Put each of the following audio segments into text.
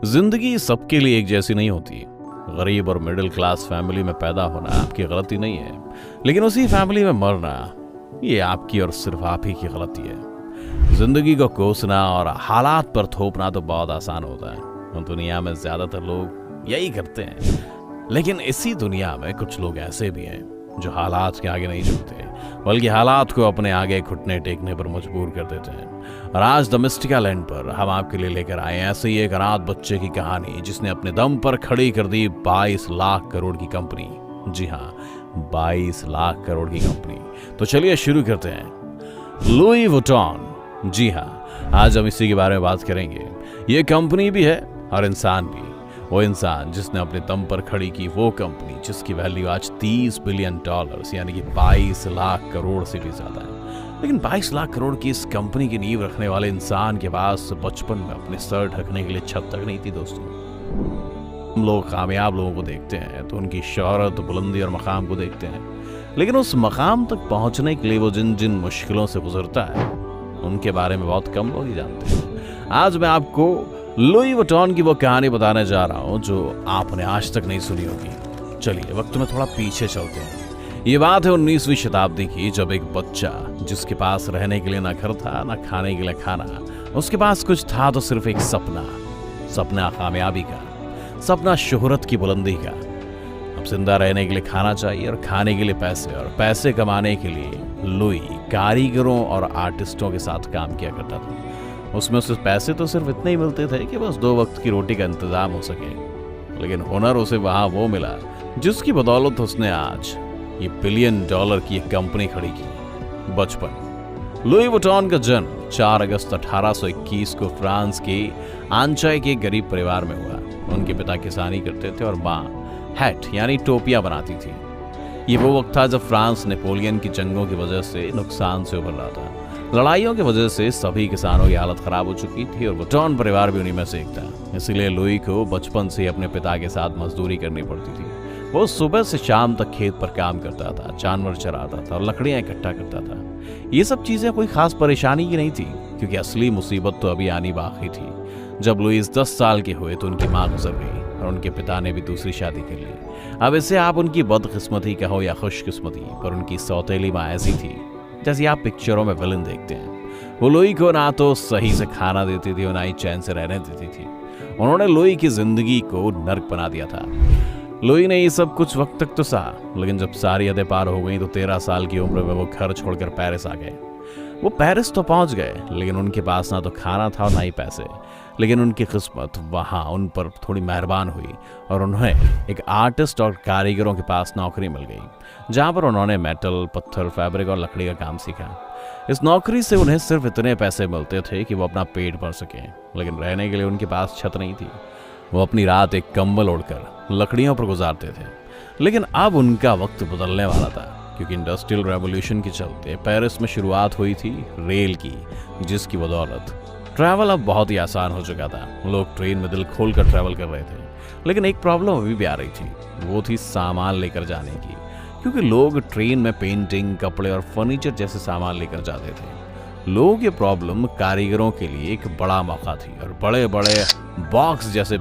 जिंदगी सबके लिए एक जैसी नहीं होती। गरीब और मिडिल क्लास फैमिली में पैदा होना आपकी गलती नहीं है, लेकिन उसी फैमिली में मरना ये आपकी और सिर्फ आप ही की गलती है। जिंदगी को कोसना और हालात पर थोपना तो बहुत आसान होता है और दुनिया में ज्यादातर लोग यही करते हैं। लेकिन इसी दुनिया में कुछ लोग ऐसे भी हैं जो हालात के आगे नहीं झुकते, बल्कि हालात को अपने आगे घुटने टेकने पर मजबूर कर देते हैं। और आज द मिस्टिका लैंड पर हम आपके लिए लेकर आए ऐसे ही एक अनाथ बच्चे की कहानी जिसने अपने दम पर खड़ी कर दी 22 लाख करोड़ की कंपनी। जी हाँ, 22 लाख करोड़ की कंपनी। तो चलिए शुरू करते हैं। Louis Vuitton. जी हाँ, आज हम इसी के बारे में बात करेंगे। ये कंपनी भी है और इंसान भी। वो इंसान जिसने अपने दम पर खड़ी की वो कंपनी जिसकी वैल्यू आज $30 बिलियन यानी कि 22 लाख करोड़ से भी ज्यादा है। लेकिन 22 लाख करोड़ की इस कंपनी की नींव रखने वाले इंसान के पास बचपन में अपने सर ढकने के लिए छत तक नहीं थी। दोस्तों, हम लोग कामयाब लोगों को देखते हैं तो उनकी शोहरत, बुलंदी और मकाम को देखते हैं, लेकिन उस मकाम तक पहुंचने के लिए वो जिन जिन मुश्किलों से गुजरता है उनके बारे में बहुत कम लोग ही जानते हैं। आज मैं आपको लुई वुइटन की वो कहानी बताने जा रहा हूं जो आपने आज तक नहीं सुनी होगी। चलिए वक्त में थोड़ा पीछे चलते हैं। ये बात है 19वीं शताब्दी की, जब एक बच्चा जिसके पास रहने के लिए ना घर था ना खाने के लिए खाना, उसके पास कुछ था तो सिर्फ एक सपना कामयाबी का, सपना शोहरत की बुलंदी का। अब जिंदा रहने के लिए खाना चाहिए और खाने के लिए पैसे, और पैसे कमाने के लिए लुई कारीगरों और आर्टिस्टों के साथ काम किया करता था। उसमें उसे पैसे तो सिर्फ इतने ही मिलते थे कि बस 2 वक्त की रोटी का इंतजाम हो सके, लेकिन हुनर उसे वहां वो मिला जिसकी बदौलत उसने आज ये $1 बिलियन की एक कंपनी खड़ी की। बचपन। लुई वुइटन का जन्म 4 अगस्त 1821 को फ्रांस के आंचाई के गरीब परिवार में हुआ। उनके पिता किसानी करते थे और माँ हैट यानी टोपियां बनाती थी। ये वो वक्त था जब फ्रांस नेपोलियन की जंगों की वजह से नुकसान से उभर रहा था। लड़ाइयों की वजह से सभी किसानों की हालत खराब हो चुकी थी और वुइटन परिवार भी उन्हीं में से एक था। इसलिए लुई को बचपन से ही अपने पिता के साथ मजदूरी करनी पड़ती थी। वो सुबह से शाम तक खेत पर काम करता था, जानवर चराता था और लकड़ियां इकट्ठा करता था। ये सब चीजें कोई खास परेशानी की नहीं थी, क्योंकि असली मुसीबत तो अभी आनी बाकी थी। जब लुईस 10 साल के हुए तो उनकी माँ गुजर गई और उनके पिता ने भी दूसरी शादी कर ली। अब इसे आप उनकी बदकिस्मती कहो या खुशकिस्मती, पर उनकी सौतेली माँ ऐसी थी जैसे आप पिक्चरों में विलन देखते हैं। वो लुई को ना तो सही से खाना देती थी और ना ही चैन से रहने देती थी। उन्होंने लुई की जिंदगी को नर्क बना दिया था। लुई ने ये सब कुछ वक्त तक तो सहा, लेकिन जब सारी हदें पार हो गई तो 13 साल की उम्र में वो घर छोड़कर पेरिस आ गए। वो पेरिस तो पहुंच गए, लेकिन उनके पास ना तो खाना था और ना ही पैसे। लेकिन उनकी किस्मत वहां उन पर थोड़ी मेहरबान हुई और उन्हें एक आर्टिस्ट और कारीगरों के पास नौकरी मिल गई, जहां पर उन्होंने मेटल, पत्थर, फैब्रिक और लकड़ी का काम सीखा। इस नौकरी से उन्हें सिर्फ इतने पैसे मिलते थे कि वो अपना पेट भर सकें, लेकिन रहने के लिए उनके पास छत नहीं थी। वो अपनी रात एक कंबल ओढ़कर लकड़ियों पर गुजारते थे। लेकिन अब उनका वक्त बदलने वाला था, क्योंकि इंडस्ट्रियल रेवोल्यूशन के चलते पेरिस में शुरुआत हुई थी रेल की, जिसकी बदौलत ट्रैवल अब बहुत ही आसान हो चुका था। लोग ट्रेन में दिल खोल कर ट्रैवल कर रहे थे, लेकिन एक प्रॉब्लम अभी भी आ रही थी। वो थी सामान लेकर जाने की, क्योंकि लोग ट्रेन में पेंटिंग, कपड़े और फर्नीचर जैसे सामान लेकर जाते थे। लोग ये प्रॉब्लम कारीगरों के लिए एक बड़ा मौका थी और बड़े बड़े बॉक्स जैसे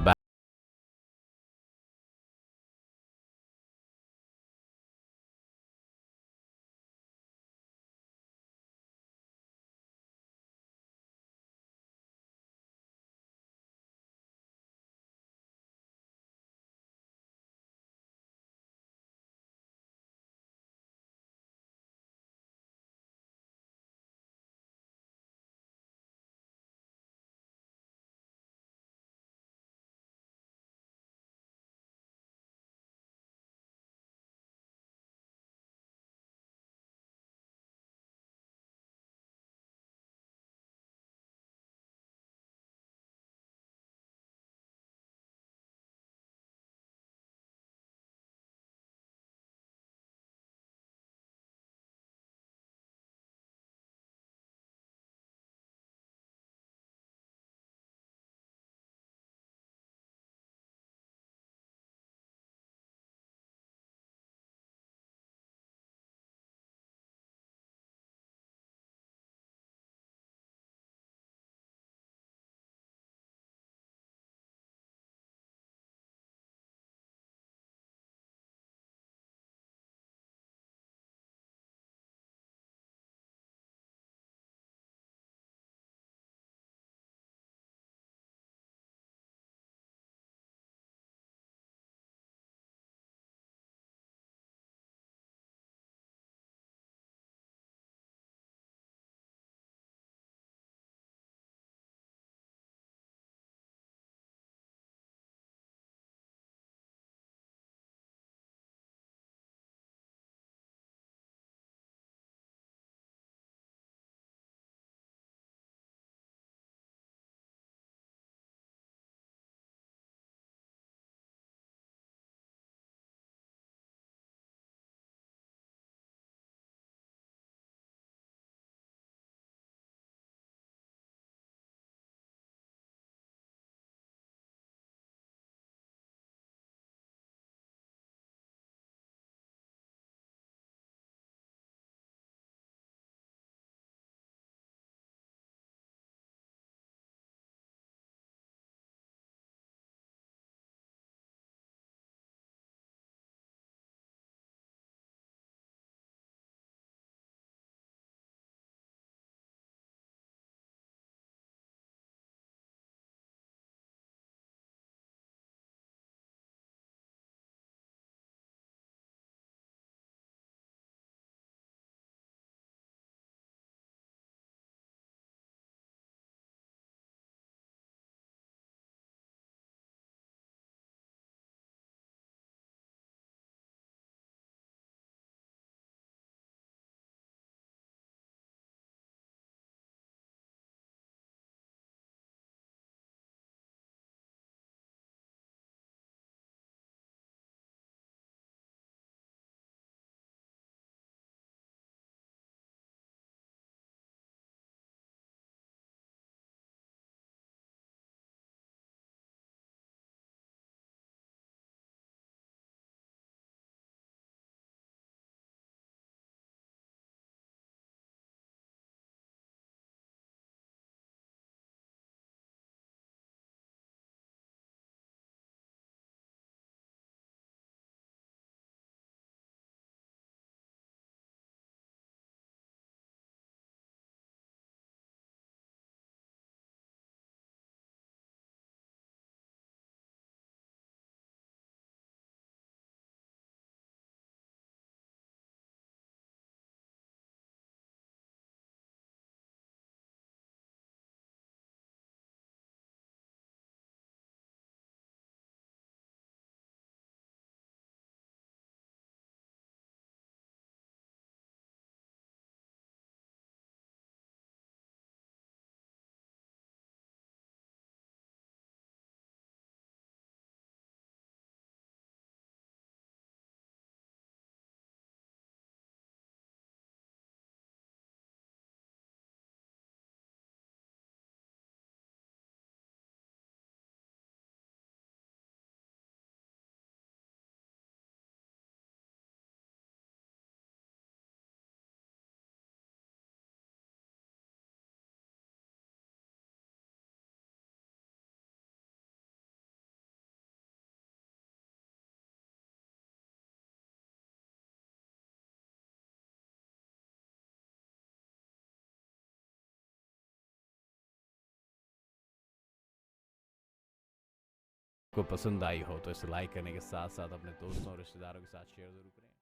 को पसंद आई हो तो इसे लाइक करने के साथ साथ अपने दोस्तों और रिश्तेदारों के साथ शेयर जरूर करें।